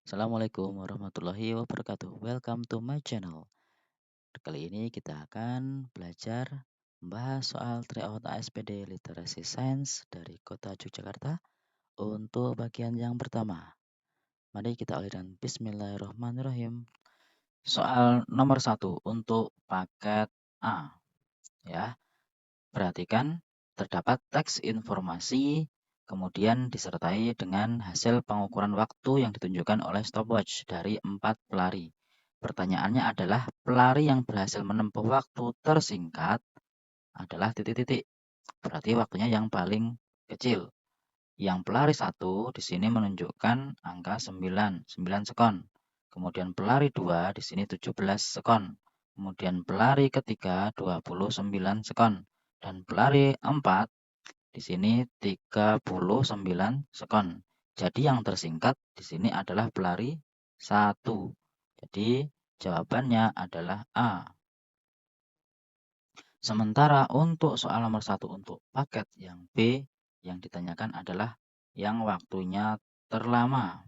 Assalamualaikum warahmatullahi wabarakatuh. Welcome to my channel. Kali ini kita akan belajar membahas soal tryout ASPD Literasi Sains dari Kota Yogyakarta untuk bagian yang pertama. Mari kita awali dengan Bismillahirrahmanirrahim. Soal nomor 1 untuk paket A. Ya, perhatikan terdapat teks informasi kemudian disertai dengan hasil pengukuran waktu yang ditunjukkan oleh stopwatch dari 4 pelari. Pertanyaannya adalah pelari yang berhasil menempuh waktu tersingkat adalah titik-titik. Berarti waktunya yang paling kecil. Yang pelari 1 di sini menunjukkan angka 9 sekon. Kemudian pelari 2 di sini 17 sekon. Kemudian pelari ketiga 29 sekon. Dan pelari 4 di sini 39 sekon. Jadi yang tersingkat di sini adalah pelari 1. Jadi jawabannya adalah A. Sementara untuk soal nomor 1 untuk paket yang B, yang ditanyakan adalah yang waktunya terlama.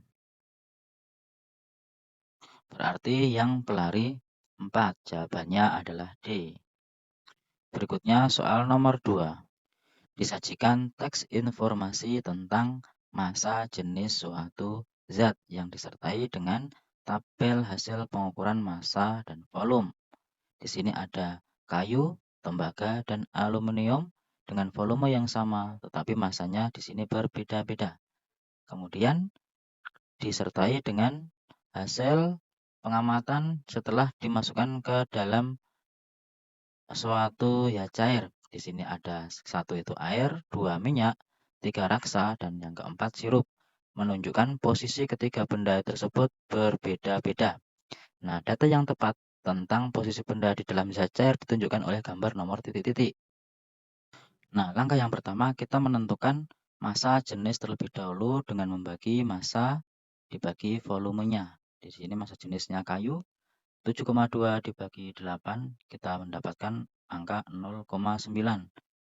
Berarti yang pelari 4. Jawabannya adalah D. Berikutnya soal nomor 2. Disajikan teks informasi tentang massa jenis suatu zat yang disertai dengan tabel hasil pengukuran massa dan volume. Di sini ada kayu, tembaga, dan aluminium dengan volume yang sama, tetapi massanya di sini berbeda-beda. Kemudian disertai dengan hasil pengamatan setelah dimasukkan ke dalam suatu ya cair. Di sini ada 1 itu air, 2 minyak, 3 raksa, dan yang keempat sirup. Menunjukkan posisi ketiga benda tersebut berbeda-beda. Nah, data yang tepat tentang posisi benda di dalam zat cair ditunjukkan oleh gambar nomor titik-titik. Nah, langkah yang pertama kita menentukan massa jenis terlebih dahulu dengan membagi massa dibagi volumenya. Di sini massa jenisnya kayu, 7,2 dibagi 8 kita mendapatkan angka 0,9.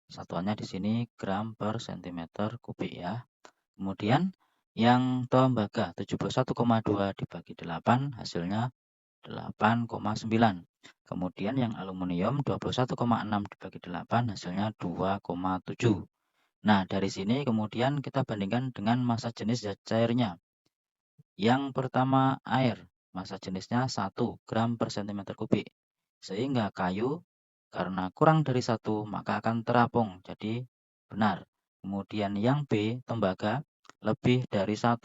Satuannya di sini gram per cm kubik ya. Kemudian yang tembaga 71,2 dibagi 8 hasilnya 8,9. Kemudian yang aluminium 21,6 dibagi 8 hasilnya 2,7. Nah, dari sini kemudian kita bandingkan dengan massa jenis zat cairnya. Yang pertama air, massa jenisnya 1 gram per cm kubik. Sehingga kayu karena kurang dari 1 maka akan terapung, jadi benar. Kemudian yang B, tembaga lebih dari 1,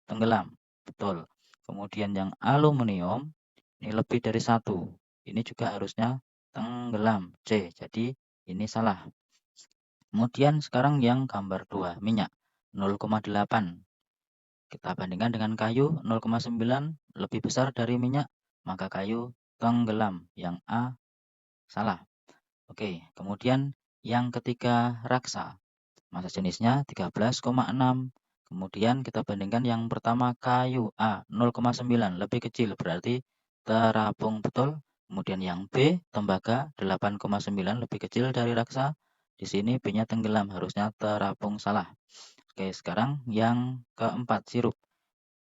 tenggelam, betul. Kemudian yang aluminium ini lebih dari 1, ini juga harusnya tenggelam, C. Jadi ini salah. Kemudian sekarang yang gambar 2, minyak 0,8. Kita bandingkan dengan kayu 0,9 lebih besar dari minyak, maka kayu tenggelam. Yang A salah. Oke, kemudian yang ketiga raksa. Massa jenisnya 13,6. Kemudian kita bandingkan yang pertama kayu A 0,9 lebih kecil berarti terapung betul. Kemudian yang B tembaga 8,9 lebih kecil dari raksa. Di sini B-nya tenggelam harusnya terapung salah. Oke, sekarang yang keempat sirup.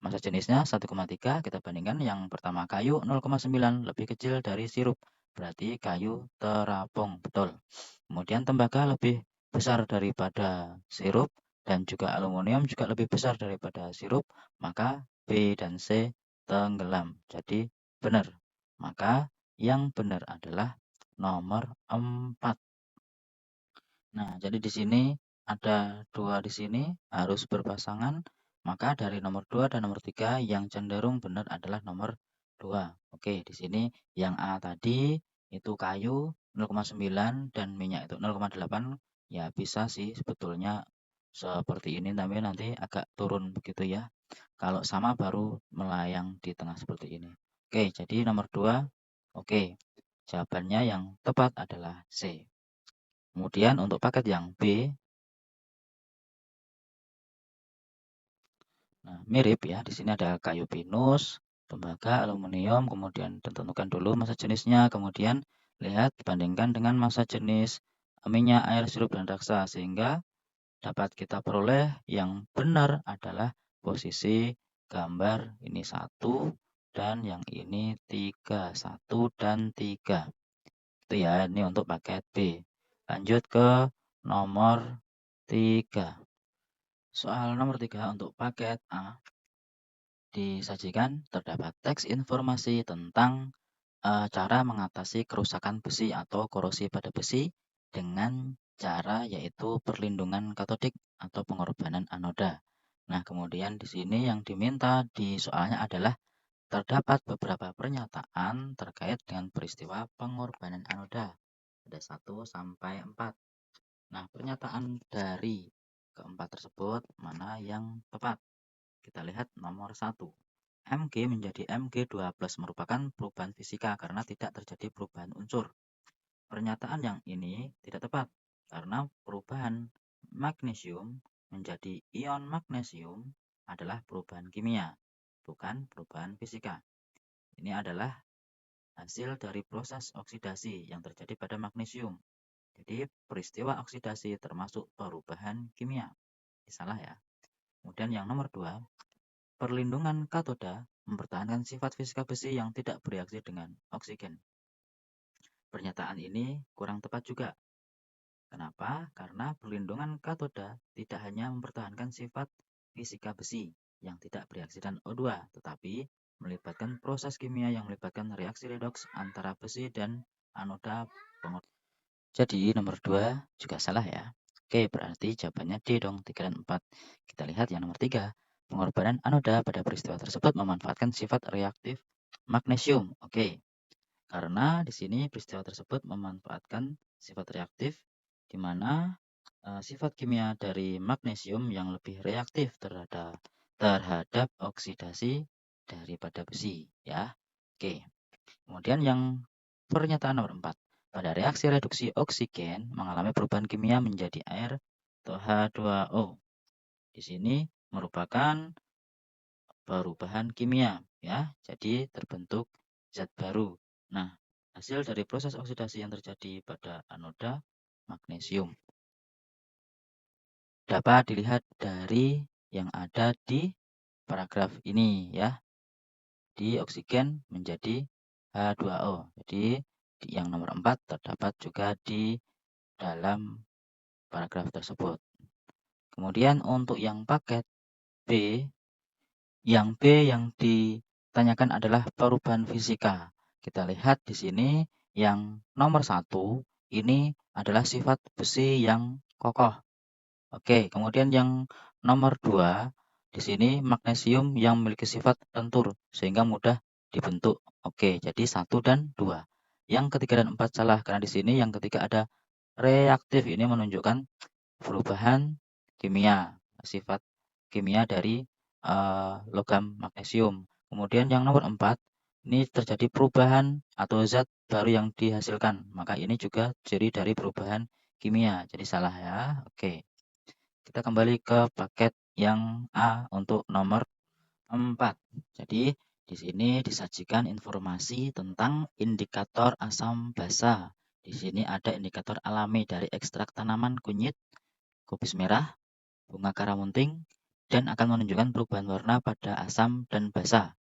Massa jenisnya 1,3 kita bandingkan yang pertama kayu 0,9 lebih kecil dari sirup. Berarti kayu terapung betul. Kemudian tembaga lebih besar daripada sirup dan juga aluminium juga lebih besar daripada sirup, maka B dan C tenggelam. Jadi benar. Maka yang benar adalah nomor 4. Nah, jadi di sini ada 2 di sini harus berpasangan, maka dari nomor 2 dan nomor 3 yang cenderung benar adalah nomor 2. Oke, di sini yang A tadi itu kayu 0,9 dan minyak itu 0,8 ya bisa sih sebetulnya seperti ini tapi nanti agak turun begitu ya. Kalau sama baru melayang di tengah seperti ini. Oke, jadi nomor 2. Oke, jawabannya yang tepat adalah C. Kemudian untuk paket yang B, nah mirip ya, di sini ada kayu pinus, tembaga, aluminium, kemudian tentukan dulu massa jenisnya, kemudian lihat bandingkan dengan massa jenis minyak, air, sirup, dan raksa, sehingga dapat kita peroleh yang benar adalah posisi gambar ini 1 dan yang ini 3. 1 dan 3. Itu ya, ini untuk paket B. Lanjut ke nomor 3. Soal nomor 3 untuk paket A. Disajikan terdapat teks informasi tentang cara mengatasi kerusakan besi atau korosi pada besi dengan cara yaitu perlindungan katodik atau pengorbanan anoda. Nah, kemudian di sini yang diminta di soalnya adalah terdapat beberapa pernyataan terkait dengan peristiwa pengorbanan anoda. Ada 1 sampai 4. Nah, pernyataan dari keempat tersebut mana yang tepat? Kita lihat nomor 1. Mg menjadi Mg2+ merupakan perubahan fisika karena tidak terjadi perubahan unsur. Pernyataan yang ini tidak tepat karena perubahan magnesium menjadi ion magnesium adalah perubahan kimia, bukan perubahan fisika. Ini adalah hasil dari proses oksidasi yang terjadi pada magnesium. Jadi peristiwa oksidasi termasuk perubahan kimia. Ini salah ya. Kemudian yang nomor 2, perlindungan katoda mempertahankan sifat fisika besi yang tidak bereaksi dengan oksigen. Pernyataan ini kurang tepat juga. Kenapa? Karena perlindungan katoda tidak hanya mempertahankan sifat fisika besi yang tidak bereaksi dengan O2, tetapi melibatkan proses kimia yang melibatkan reaksi redoks antara besi dan anoda pengorbanan. Jadi nomor 2 juga salah ya. Oke, berarti jawabannya D dong, 3 dan 4. Kita lihat yang nomor 3. Pengorbanan anoda pada peristiwa tersebut memanfaatkan sifat reaktif magnesium. Oke, karena di sini peristiwa tersebut memanfaatkan sifat reaktif di mana sifat kimia dari magnesium yang lebih reaktif terhadap oksidasi daripada besi ya. Oke. Kemudian yang pernyataan nomor 4. Pada reaksi reduksi oksigen mengalami perubahan kimia menjadi air atau H2O. Di sini merupakan perubahan kimia ya. Jadi terbentuk zat baru. Nah, hasil dari proses oksidasi yang terjadi pada anoda magnesium dapat dilihat dari yang ada di paragraf ini ya. Di oksigen menjadi H2O. Jadi yang nomor 4 terdapat juga di dalam paragraf tersebut. Kemudian untuk yang paket B, yang ditanyakan adalah perubahan fisika. Kita lihat di sini yang nomor 1 ini adalah sifat besi yang kokoh. Oke, kemudian yang nomor 2 di sini magnesium yang memiliki sifat lentur sehingga mudah dibentuk. Oke, jadi 1 dan 2. Yang ketiga dan 4 salah karena di sini yang ketiga ada reaktif. Ini menunjukkan perubahan kimia, sifat kimia dari logam magnesium. Kemudian yang nomor 4 ini terjadi perubahan atau zat baru yang dihasilkan. Maka ini juga ciri dari perubahan kimia. Jadi salah ya. Oke. Kita kembali ke paket yang A untuk nomor 4. Jadi di sini disajikan informasi tentang indikator asam basa. Di sini ada indikator alami dari ekstrak tanaman kunyit, kubis merah, bunga karamunting, dan akan menunjukkan perubahan warna pada asam dan basa.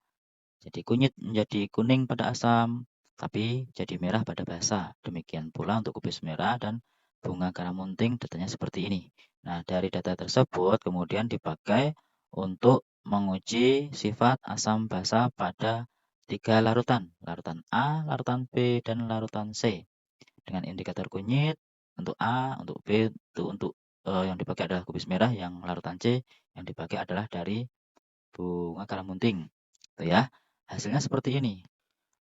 Jadi kunyit menjadi kuning pada asam, tapi jadi merah pada basa. Demikian pula untuk kubis merah dan bunga karamunting datanya seperti ini. Nah, dari data tersebut kemudian dipakai untuk menguji sifat asam basa pada 3 larutan. Larutan A, larutan B, dan larutan C. Dengan indikator kunyit untuk A, untuk B, untuk yang dipakai adalah kubis merah, yang larutan C yang dipakai adalah dari bunga karamunting. Itu ya. Hasilnya seperti ini.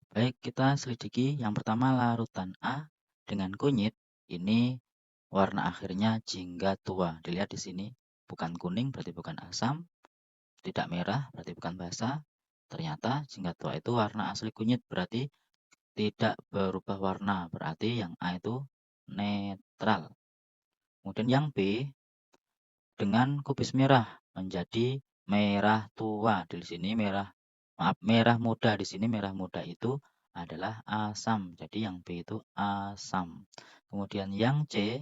Baik, kita selidiki. Yang pertama larutan A dengan kunyit ini warna akhirnya jingga tua. Dilihat di sini, bukan kuning berarti bukan asam, tidak merah berarti bukan basa. Ternyata jingga tua itu warna asli kunyit berarti tidak berubah warna, berarti yang A itu netral. Kemudian yang B dengan kubis merah menjadi merah tua. Di sini merah muda. Di sini merah muda itu adalah asam. Jadi yang B itu asam. Kemudian yang C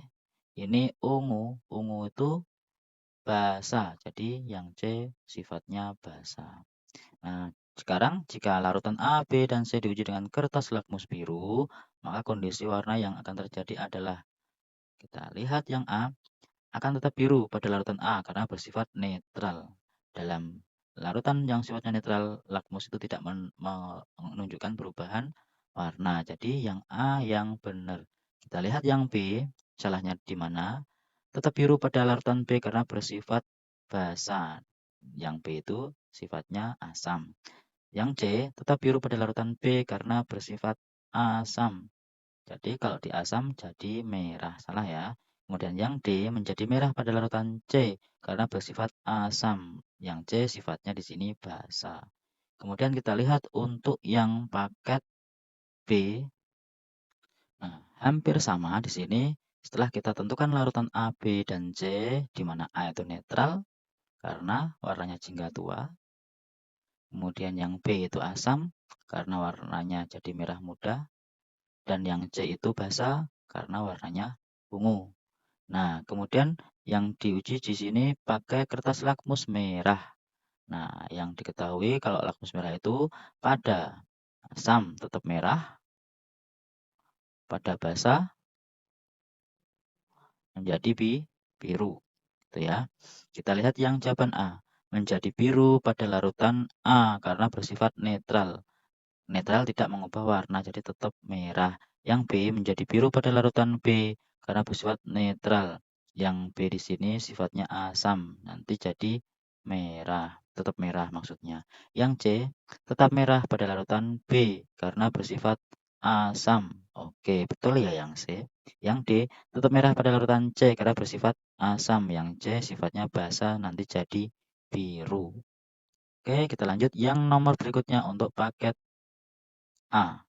ini ungu. Ungu itu basa. Jadi yang C sifatnya basa. Nah, sekarang jika larutan A, B, dan C diuji dengan kertas lakmus biru, maka kondisi warna yang akan terjadi adalah, kita lihat yang A, akan tetap biru pada larutan A karena bersifat netral. Dalam larutan yang sifatnya netral, lakmus itu tidak menunjukkan perubahan warna. Jadi yang A yang benar. Kita lihat yang B, salahnya di mana? Tetap biru pada larutan B karena bersifat basa. Yang B itu sifatnya asam. Yang C tetap biru pada larutan B karena bersifat asam. Jadi kalau di asam jadi merah, salah ya. Kemudian yang D menjadi merah pada larutan C karena bersifat asam. Yang C sifatnya di sini basa. Kemudian kita lihat untuk yang paket B. Nah, hampir sama di sini. Setelah kita tentukan larutan A, B, dan C, di mana A itu netral karena warnanya jingga tua. Kemudian yang B itu asam karena warnanya jadi merah muda. Dan yang C itu basa karena warnanya ungu. Nah, kemudian yang diuji di sini pakai kertas lakmus merah. Nah, yang diketahui kalau lakmus merah itu pada asam tetap merah, pada basa menjadi biru. Gitu ya. Kita lihat yang jawaban A. Menjadi biru pada larutan A karena bersifat netral. Netral tidak mengubah warna, jadi tetap merah. Yang B menjadi biru pada larutan B karena bersifat netral. Yang B di sini sifatnya asam, nanti jadi merah, tetap merah maksudnya. Yang C tetap merah pada larutan B karena bersifat asam. Oke, betul ya yang C. Yang D tetap merah pada larutan C karena bersifat asam. Yang C sifatnya basa, nanti jadi biru. Oke, kita lanjut yang nomor berikutnya untuk paket A.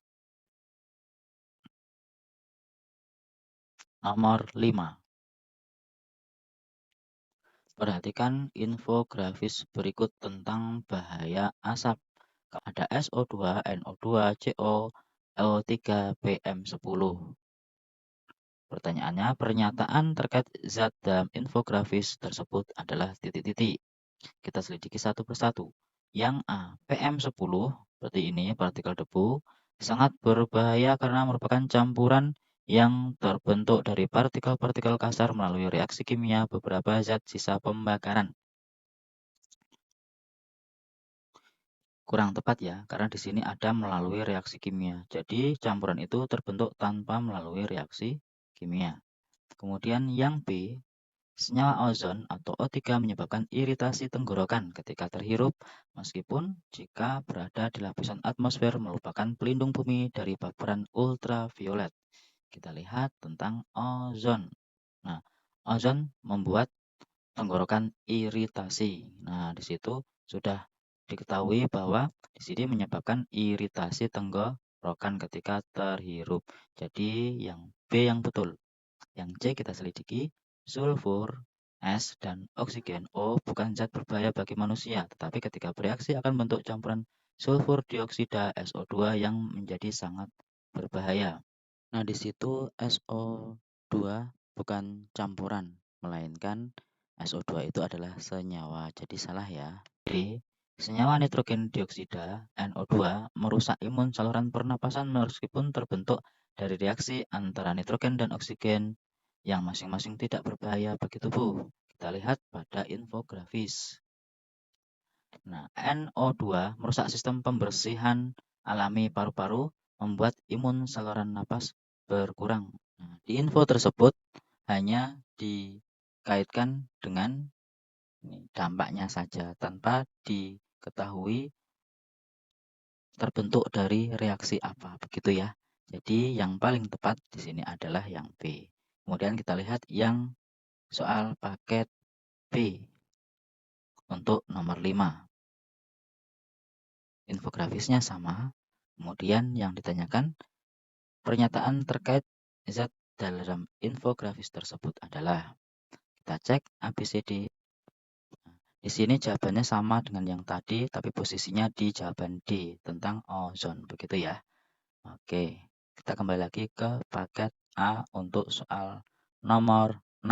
Nomor 5. Perhatikan infografis berikut tentang bahaya asap. Ada SO2, NO2, CO, O3, PM10. Pertanyaannya, pernyataan terkait zat dalam infografis tersebut adalah titik-titik. Kita selidiki satu persatu. Yang A, PM10, berarti ini partikel debu, sangat berbahaya karena merupakan campuran yang terbentuk dari partikel-partikel kasar melalui reaksi kimia beberapa zat sisa pembakaran. Kurang tepat ya, karena di sini ada melalui reaksi kimia. Jadi campuran itu terbentuk tanpa melalui reaksi kimia. Kemudian yang B, senyawa ozon atau O3 menyebabkan iritasi tenggorokan ketika terhirup, meskipun jika berada di lapisan atmosfer merupakan pelindung bumi dari paparan ultraviolet. Kita lihat tentang ozon. Nah, ozon membuat tenggorokan iritasi. Nah, di situ sudah diketahui bahwa di sini menyebabkan iritasi tenggorokan ketika terhirup. Jadi yang B yang betul. Yang C kita selidiki, sulfur, es, dan oksigen O bukan zat berbahaya bagi manusia, tetapi ketika bereaksi akan membentuk campuran sulfur dioksida SO2 yang menjadi sangat berbahaya. Nah, di situ SO2 bukan campuran, melainkan SO2 itu adalah senyawa, jadi salah ya. D. Senyawa nitrogen dioksida NO2 merusak imun saluran pernapasan meskipun terbentuk dari reaksi antara nitrogen dan oksigen yang masing-masing tidak berbahaya bagi tubuh. Kita lihat pada infografis. Nah, NO2 merusak sistem pembersihan alami paru-paru, membuat imun saluran napas berkurang. Nah, di info tersebut hanya dikaitkan dengan dampaknya saja tanpa diketahui terbentuk dari reaksi apa, begitu ya. Jadi yang paling tepat di sini adalah yang B. Kemudian kita lihat yang soal paket B untuk nomor 5. Infografisnya sama. Kemudian yang ditanyakan, pernyataan terkait zat dalam infografis tersebut adalah, kita cek ABCD. Di sini jawabannya sama dengan yang tadi, tapi posisinya di jawaban D tentang ozon, begitu ya. Oke, kita kembali lagi ke paket A untuk soal nomor 6.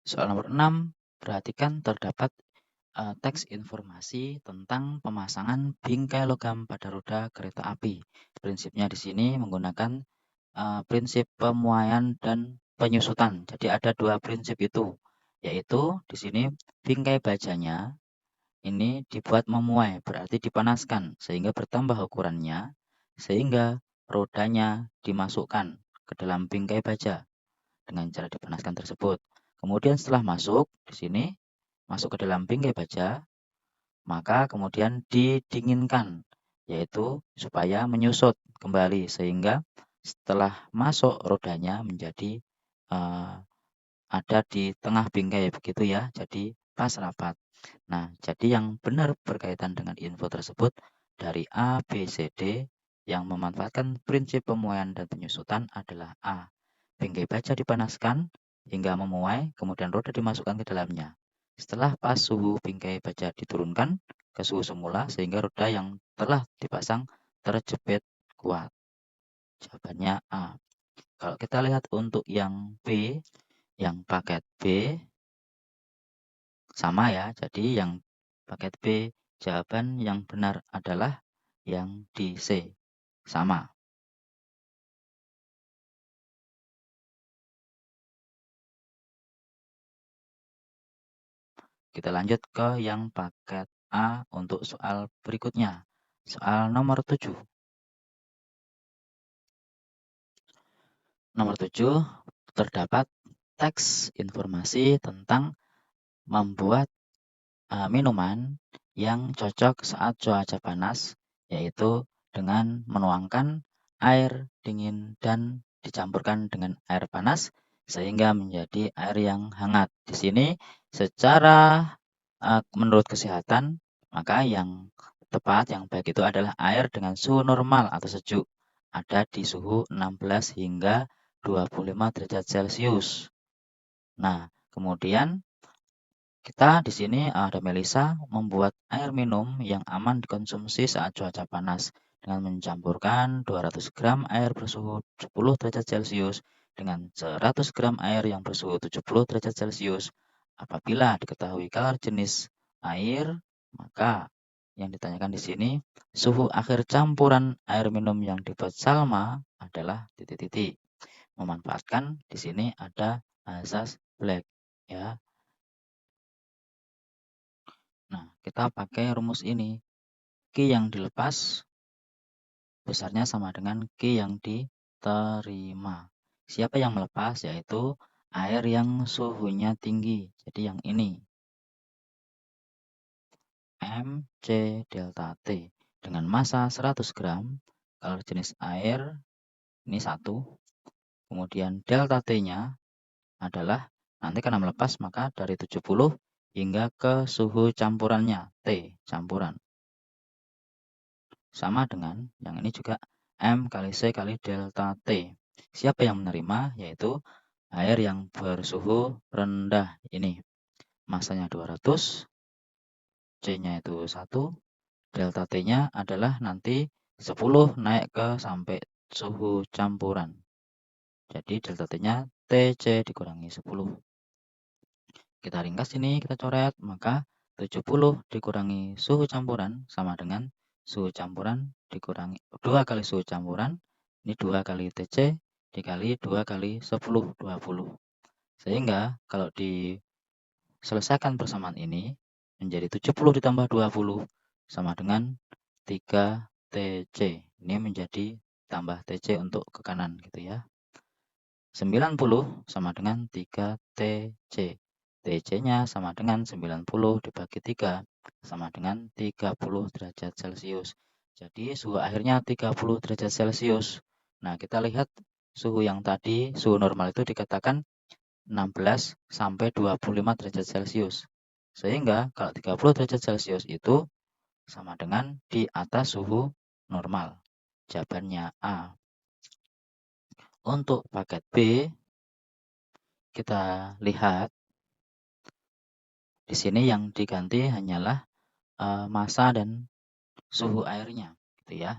Soal nomor 6, perhatikan terdapat teks informasi tentang pemasangan bingkai logam pada roda kereta api. Prinsipnya di sini menggunakan prinsip pemuaian dan penyusutan. Jadi ada dua prinsip itu, yaitu di sini bingkai bajanya ini dibuat memuai, berarti dipanaskan sehingga bertambah ukurannya, sehingga rodanya dimasukkan ke dalam bingkai baja dengan cara dipanaskan tersebut. Kemudian setelah masuk di sini, masuk ke dalam bingkai baja, maka kemudian didinginkan, yaitu supaya menyusut kembali sehingga setelah masuk rodanya menjadi ada di tengah bingkai begitu ya, jadi pas rapat. Nah, jadi yang benar berkaitan dengan info tersebut dari A, B, C, D yang memanfaatkan prinsip pemuaian dan penyusutan adalah A. Bingkai baja dipanaskan hingga memuai, kemudian roda dimasukkan ke dalamnya. Setelah pas suhu bingkai baja diturunkan ke suhu semula sehingga roda yang telah dipasang terjepit kuat. Jawabannya A. Kalau kita lihat untuk yang B, yang paket B, sama ya, jadi yang paket B, jawaban yang benar adalah yang di C, sama. Kita lanjut ke yang paket A untuk soal berikutnya. Soal nomor 7. Nomor 7, terdapat teks informasi tentang membuat minuman yang cocok saat cuaca panas, yaitu dengan menuangkan air dingin dan dicampurkan dengan air panas sehingga menjadi air yang hangat. Di sini secara menurut kesehatan, maka yang tepat, yang baik itu adalah air dengan suhu normal atau sejuk, ada di suhu 16 hingga 25 derajat Celcius. Nah, kemudian kita di sini ada Melisa membuat air minum yang aman dikonsumsi saat cuaca panas dengan mencampurkan 200 gram air bersuhu 10 derajat Celcius dengan 100 gram air yang bersuhu 70 derajat Celcius. Apabila diketahui kadar jenis air, maka yang ditanyakan di sini suhu akhir campuran air minum yang dibuat Salma adalah titik-titik. Memanfaatkan di sini ada asas black ya. Nah, kita pakai rumus ini. Q yang dilepas besarnya sama dengan Q yang diterima. Siapa yang melepas? Yaitu air yang suhunya tinggi. Jadi yang ini. MC delta T dengan massa 100 gram. Kalau jenis air ini 1. Kemudian delta T-nya adalah nanti karena melepas maka dari 70 hingga ke suhu campurannya T campuran. Sama dengan yang ini juga M kali C kali delta T. Siapa yang menerima? Yaitu air yang bersuhu rendah ini. Masanya 200, C-nya itu 1, delta T-nya adalah nanti 10 naik ke sampai suhu campuran. Jadi delta T-nya TC dikurangi 10. Kita ringkas ini, kita coret, maka 70 dikurangi suhu campuran sama dengan suhu campuran dikurangi 2 kali suhu campuran, ini 2 kali TC dikali 2 kali 10, 20. Sehingga kalau diselesaikan persamaan ini menjadi 70 ditambah 20 sama dengan 3 TC. Ini menjadi tambah TC untuk ke kanan gitu ya. 90 sama dengan 3 TC. TC-nya sama dengan 90 dibagi 3 sama dengan 30 derajat Celcius. Jadi suhu akhirnya 30 derajat Celcius. Nah, kita lihat suhu yang tadi, suhu normal itu dikatakan 16 sampai 25 derajat Celcius. Sehingga kalau 30 derajat Celcius itu sama dengan di atas suhu normal. Jawabannya A. Untuk paket B, kita lihat di sini yang diganti hanyalah massa dan suhu airnya, gitu ya.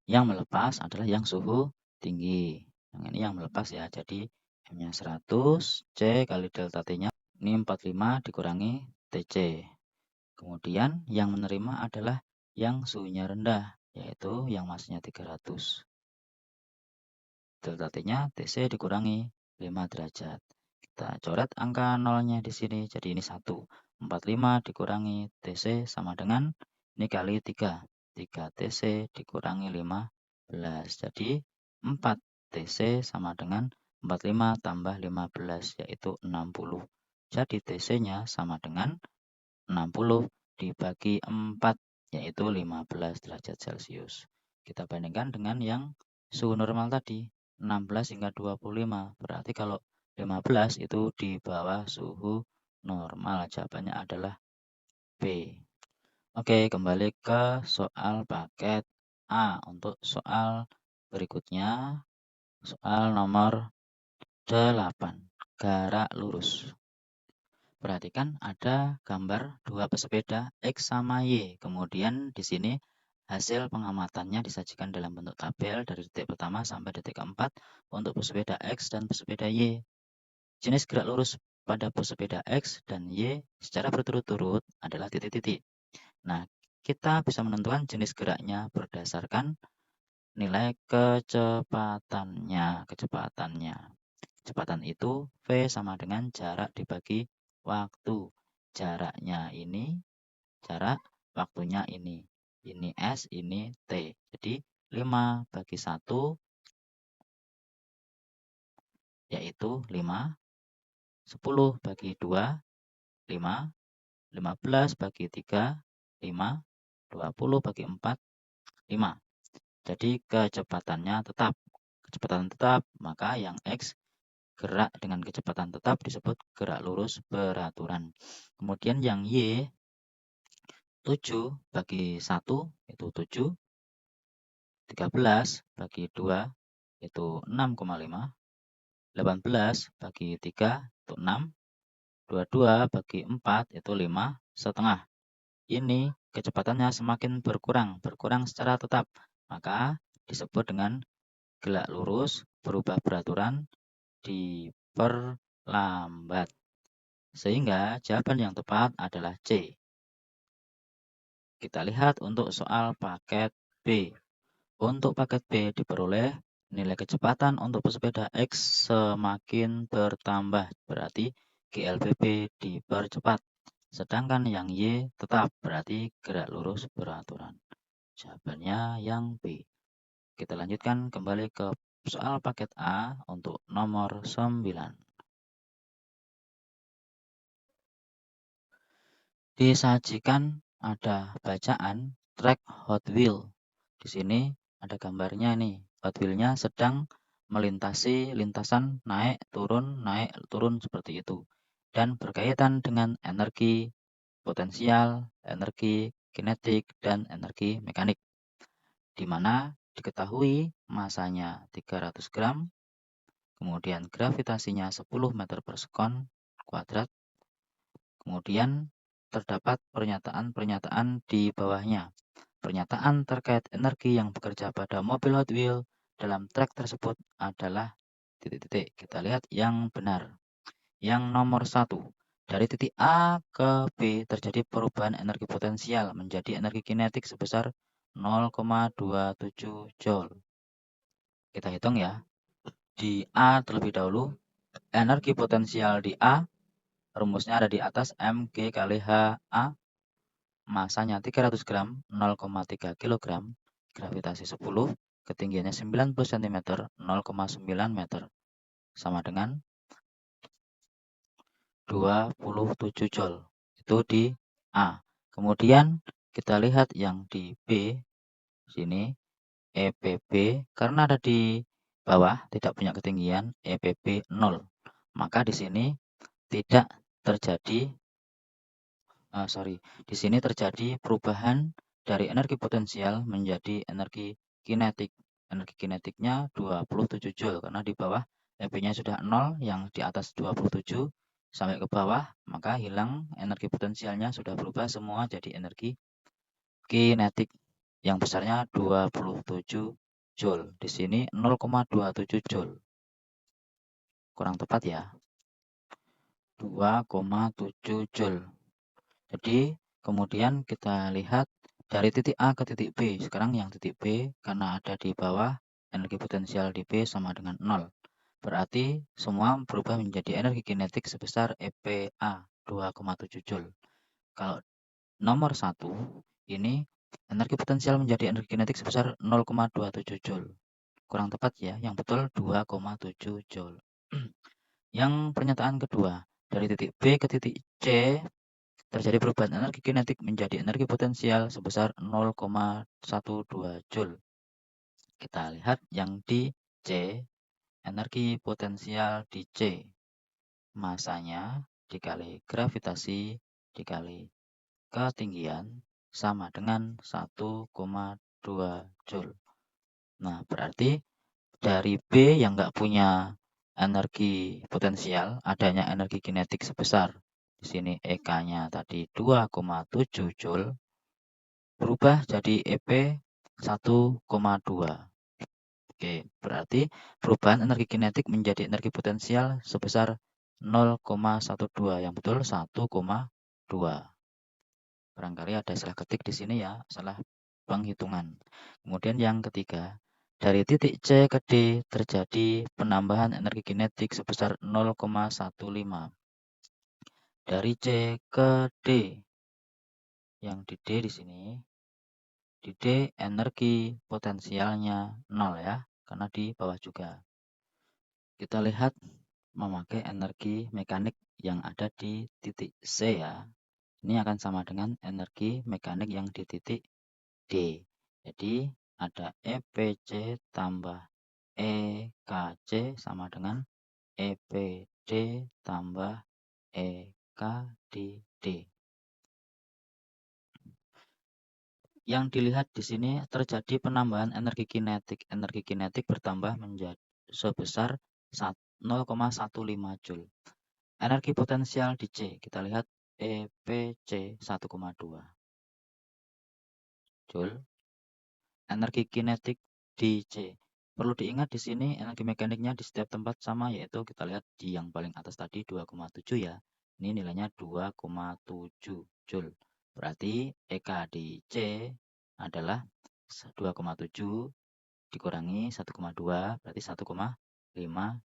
Yang melepas adalah yang suhu tinggi. Yang ini yang melepas ya, jadi M-nya 100, C kali delta T-nya ini 45 dikurangi TC. Kemudian yang menerima adalah yang suhunya rendah, yaitu yang masnya 300. Delta T-nya TC dikurangi 5 derajat. Kita coret angka nolnya di sini, jadi ini 1. 45 dikurangi TC sama dengan ini kali 3. 3 TC dikurangi 15. Jadi 4 TC sama dengan 45 tambah 15, yaitu 60. Jadi TC-nya sama dengan 60 dibagi 4, yaitu 15 derajat Celcius. Kita bandingkan dengan yang suhu normal tadi, 16 hingga 25. Berarti kalau 15 itu di bawah suhu normal. Jawabannya adalah B. Oke, kembali ke soal paket A. Untuk soal berikutnya, soal nomor 8. Garak lurus. Perhatikan ada gambar dua pesepeda X sama Y. Kemudian di sini hasil pengamatannya disajikan dalam bentuk tabel dari detik pertama sampai detik keempat untuk pesepeda X dan pesepeda Y. Jenis gerak lurus pada pesepeda X dan Y secara berturut-turut adalah titik-titik. Nah, kita bisa menentukan jenis geraknya berdasarkan nilai kecepatannya. Kecepatan itu V sama dengan jarak dibagi waktu. Jaraknya ini, jarak waktunya ini. Ini S, ini T. Jadi 5 bagi 1 yaitu 5. 10 bagi 2, 5. 15 bagi 3, 5. 20 bagi 4, 5. Jadi kecepatannya tetap. Kecepatan tetap, maka yang X gerak dengan kecepatan tetap disebut gerak lurus beraturan. Kemudian yang Y 7 bagi 1 itu 7. 13 bagi 2 itu 6,5. 18 bagi 3 itu 6. 22 bagi 4 itu 5,5. Ini kecepatannya semakin berkurang secara tetap. Maka disebut dengan gerak lurus berubah beraturan diperlambat. Sehingga jawaban yang tepat adalah C. Kita lihat untuk soal paket B. Untuk paket B diperoleh nilai kecepatan untuk pesepeda X semakin bertambah. Berarti GLBB dipercepat. Sedangkan yang Y tetap, berarti gerak lurus beraturan. Jawabannya yang B. Kita lanjutkan kembali ke soal paket A untuk nomor 9. Disajikan ada bacaan trek Hot Wheel. Di sini ada gambarnya nih. Hot Wheel-nya sedang melintasi lintasan naik turun seperti itu. Dan berkaitan dengan energi potensial, energi kinetik, dan energi mekanik. Di mana diketahui masanya 300 gram, kemudian gravitasinya 10 meter per sekon kuadrat, kemudian terdapat pernyataan-pernyataan di bawahnya. Pernyataan terkait energi yang bekerja pada mobil Hot Wheels dalam trek tersebut adalah titik-titik. Kita lihat yang benar. Yang nomor 1. Dari titik A ke B terjadi perubahan energi potensial menjadi energi kinetik sebesar 0,27 Joule. Kita hitung ya. Di A terlebih dahulu, energi potensial di A rumusnya ada di atas mg kali HA, masanya 300 gram, 0,3 kg, gravitasi 10, ketinggiannya 90 cm, 0,9 meter, sama dengan 27 Joule. Itu di A. Kemudian kita lihat yang di B, sini EPB, karena ada di bawah, tidak punya ketinggian, EPB 0. Maka di sini tidak terjadi di sini terjadi perubahan dari energi potensial menjadi energi kinetik. Energi kinetiknya 27 Joule karena di bawah EP-nya sudah 0, yang di atas 27 sampai ke bawah, maka hilang energi potensialnya, sudah berubah semua jadi energi kinetik yang besarnya 27 Joule. Di sini 0,27 Joule. kurang tepat ya. 2,7 Joule. Jadi kemudian kita lihat dari titik A ke titik B. Sekarang yang titik B karena ada di bawah, energi potensial di B sama dengan 0. Berarti semua berubah menjadi energi kinetik sebesar EPA 2,7 Joule. Kalau nomor 1 ini energi potensial menjadi energi kinetik sebesar 0,27 Joule. Kurang tepat ya, yang betul 2,7 Joule. Yang pernyataan kedua, dari titik B ke titik C terjadi perubahan energi kinetik menjadi energi potensial sebesar 0,12 Joule. Kita lihat yang di C, energi potensial di C. Masanya dikali gravitasi dikali ketinggian sama dengan 1,2 Joule. Nah, berarti dari B yang nggak punya energi potensial, adanya energi kinetik sebesar di sini EK-nya tadi 2,7 Joule, berubah jadi EP 1,2. Oke, berarti perubahan energi kinetik menjadi energi potensial sebesar 0,12, yang betul 1,2. Barangkali ada salah ketik di sini ya, salah penghitungan. Kemudian yang ketiga, dari titik C ke D terjadi penambahan energi kinetik sebesar 0,15. Dari C ke D, yang di D di sini, di D energi potensialnya 0 ya, karena di bawah juga. Kita lihat memakai energi mekanik yang ada di titik C ya. Ini akan sama dengan energi mekanik yang di titik D. Jadi ada EPC tambah EKC sama dengan EPD tambah EKDD. Yang dilihat di sini terjadi penambahan energi kinetik. Energi kinetik bertambah menjadi sebesar 0,15 Joule. Energi potensial di C, kita lihat EPC 1,2 Joule. Energi kinetik di C. Perlu diingat di sini energi mekaniknya di setiap tempat sama, yaitu kita lihat di yang paling atas tadi 2,7 ya. Ini nilainya 2,7 Joule. Berarti EK di C adalah 2,7 dikurangi 1,2 berarti 1,5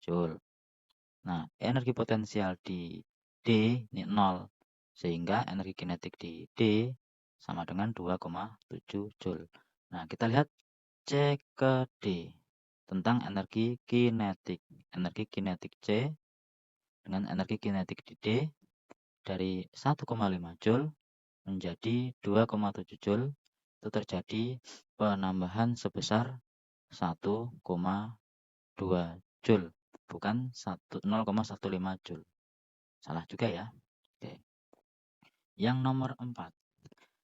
Joule. Nah, energi potensial di D ini 0. Sehingga energi kinetik di D sama dengan 2,7 Joule. Nah, kita lihat C ke D tentang energi kinetik. Energi kinetik C dengan energi kinetik di D dari 1,5 Joule menjadi 2,7 Joule itu terjadi penambahan sebesar 1,2 Joule, bukan 0,15 Joule. Salah juga ya. Oke. Yang nomor 4.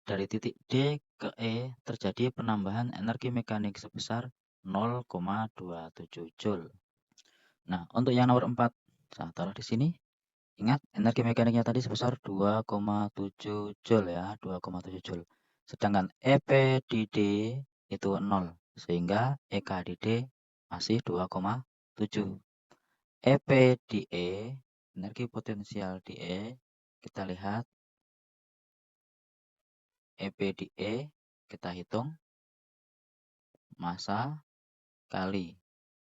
Dari titik D ke E terjadi penambahan energi mekanik sebesar 0,27 Joule. Nah, untuk yang nomor 4, saya taruh di sini. Ingat, energi mekaniknya tadi sebesar 2,7 Joule ya, 2,7 Joule. Sedangkan EP di D itu 0, sehingga EK di D masih 2,7. EP di E, energi potensial di E, kita lihat EP di E, kita hitung massa kali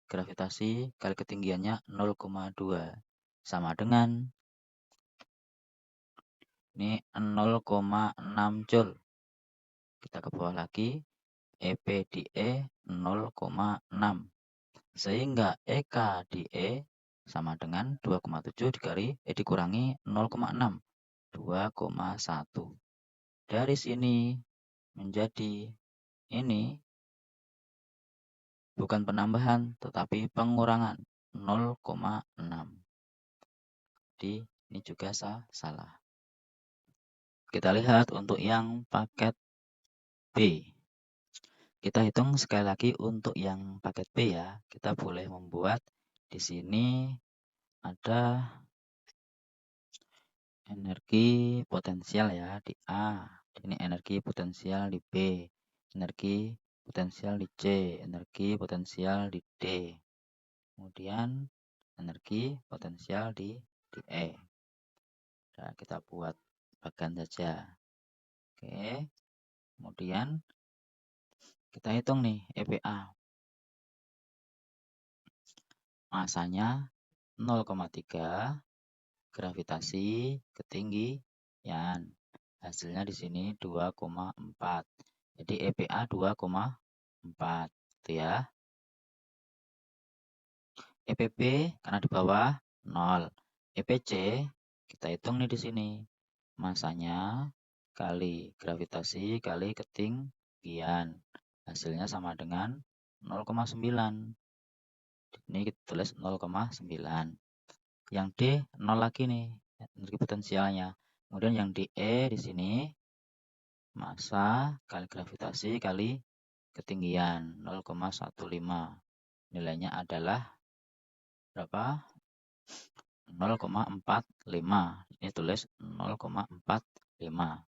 gravitasi kali ketinggiannya 0,2 sama dengan ini 0,6 Joule. Kita ke bawah lagi, EP di E 0,6. Sehingga EK di E sama dengan 2,7 dikurangi 0,6, 2,1. Dari sini menjadi ini bukan penambahan tetapi pengurangan 0,6. Jadi ini juga salah. Kita lihat untuk yang paket B. Kita hitung sekali lagi untuk yang paket B ya. Kita boleh membuat di sini ada energi potensial ya di A. Ini energi potensial di B. Energi potensial di C. Energi potensial di D. Kemudian energi potensial di E. Nah, kita buat bagan saja. Oke. Kemudian kita hitung nih EPA. Masanya 0,3, gravitasi, ketinggian. Hasilnya di sini 2,4. Jadi EPA 2,4 gitu ya. EPB karena di bawah 0. EPC kita hitung nih di sini. Masanya kali gravitasi kali ketinggian. Hasilnya sama dengan 0,9. Ini kita tulis 0,9. Yang D 0 lagi nih, energi potensialnya. Kemudian yang di E di sini massa kali gravitasi kali ketinggian 0,15. Nilainya adalah berapa? 0,45. Ini tulis 0,45.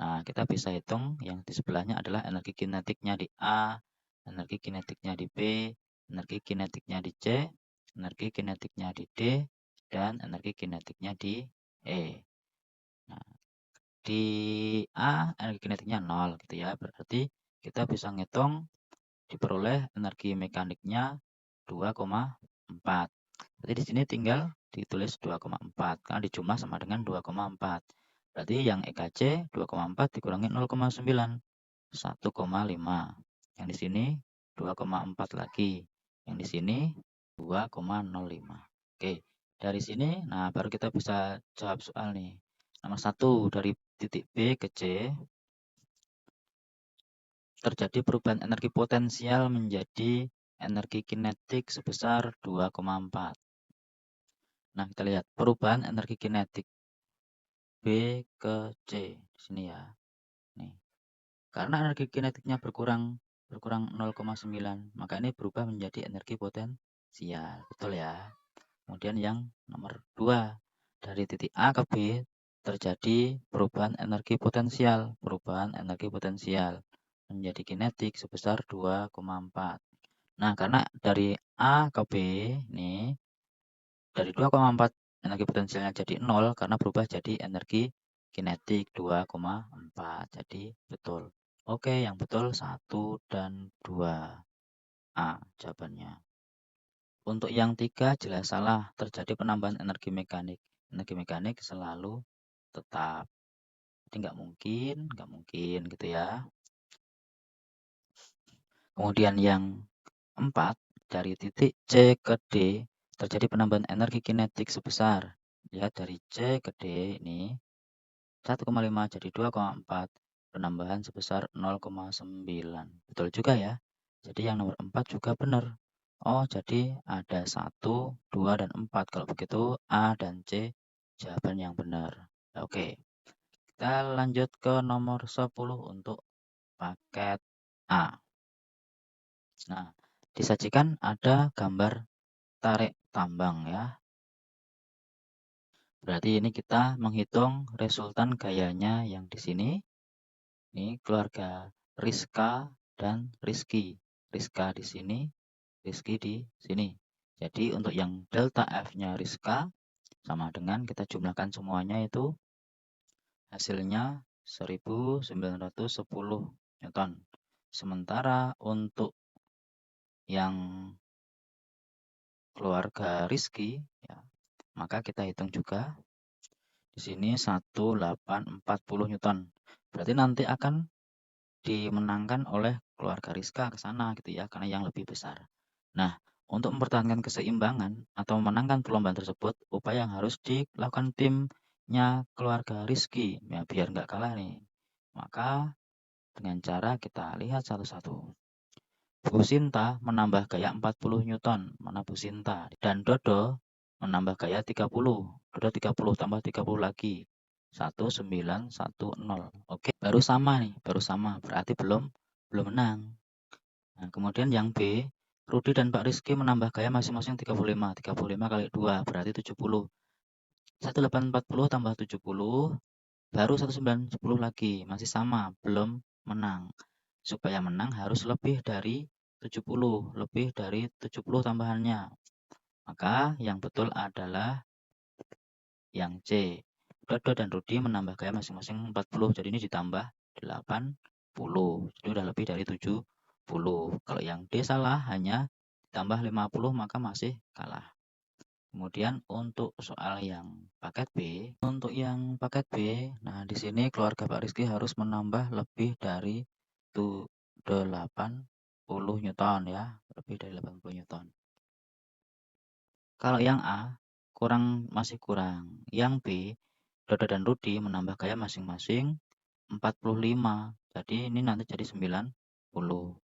Nah, kita bisa hitung yang di sebelahnya adalah energi kinetiknya di A, energi kinetiknya di B, energi kinetiknya di C, energi kinetiknya di D, dan energi kinetiknya di E. Nah, di A energi kinetiknya 0 gitu ya. Berarti kita bisa ngitung diperoleh energi mekaniknya 2,4. Berarti di sini tinggal ditulis 2,4 karena dijumlah sama dengan 2,4. Berarti yang EKC 2,4 dikurangi 0,9, 1,5. Yang di sini 2,4 lagi. Yang di sini 2,05. Oke, dari sini nah baru kita bisa jawab soal nih. Nomor 1 dari titik B ke C terjadi perubahan energi potensial menjadi energi kinetik sebesar 2,4. Nah, kita lihat perubahan energi kinetik B ke C di sini ya. Nih. Karena energi kinetiknya berkurang 0,9, maka ini berubah menjadi energi potensial. Betul ya? Kemudian yang nomor 2, dari titik A ke B terjadi perubahan energi potensial, menjadi kinetik sebesar 2,4. Nah, karena dari A ke B nih dari 2,4 energi potensialnya jadi 0 karena berubah jadi energi kinetik 2,4. Jadi betul. Oke, yang betul 1 dan 2. A jawabannya. Untuk yang 3 jelas salah, terjadi penambahan energi mekanik. Energi mekanik selalu tetap. Jadi nggak mungkin gitu ya. Kemudian yang 4, dari titik C ke D terjadi penambahan energi kinetik sebesar. Lihat dari C ke D ini 1,5 jadi 2,4. Penambahan sebesar 0,9. Betul juga ya. Jadi yang nomor 4 juga benar. Oh, jadi ada 1, 2, dan 4. Kalau begitu A dan C jawaban yang benar. Oke. Kita lanjut ke nomor 10 untuk paket A. Nah, disajikan ada gambar tarik tambang ya. Berarti ini kita menghitung resultan gayanya yang di sini. Ini keluarga Rizka dan Rizky. Rizka di sini, Rizky di sini. Jadi untuk yang delta F-nya Rizka sama dengan kita jumlahkan semuanya itu hasilnya 1910 Newton. Sementara untuk yang keluarga Rizky ya, maka kita hitung juga di sini 1840 Newton. Berarti nanti akan dimenangkan oleh keluarga Rizka ke sana gitu ya, karena yang lebih besar. Nah, untuk mempertahankan keseimbangan atau memenangkan perlombaan tersebut, upaya yang harus dilakukan timnya keluarga Rizky, ya biar nggak kalah nih. Maka dengan cara kita lihat satu-satu. Bu Sinta menambah gaya 40 Newton, mana Bu Sinta? Dan Dodo menambah gaya 30. Dodo 30 tambah 30 lagi. 1910. Oke, baru sama nih, berarti belum menang. Nah, kemudian yang B, Rudi dan Pak Rizky menambah gaya masing-masing 35. 35 kali 2 berarti 70. 1840 tambah 70 baru 1910 lagi, masih sama, belum menang. Supaya menang harus lebih dari 70, lebih dari 70 tambahannya. Maka yang betul adalah yang C. Dodo dan Rudi menambah gaya masing-masing 40. Jadi ini ditambah 80. Jadi udah lebih dari 70. Kalau yang D salah, hanya ditambah 50, maka masih kalah. Kemudian untuk soal yang paket B, nah di sini keluarga Pak Rizky harus menambah lebih dari 80 Newton ya, lebih dari 80 Newton. Kalau yang A masih kurang. Yang B, Dodo dan Rudi menambah gaya masing-masing 45. Jadi ini nanti jadi 90.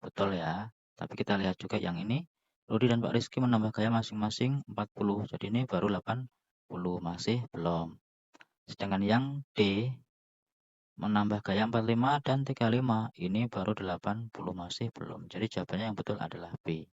Betul ya. Tapi kita lihat juga yang ini. Rudi dan Pak Rizky menambah gaya masing-masing 40. Jadi ini baru 80. Masih belum. Sedangkan yang D menambah gaya 45 dan 35. Ini baru 80. Masih belum. Jadi jawabannya yang betul adalah B.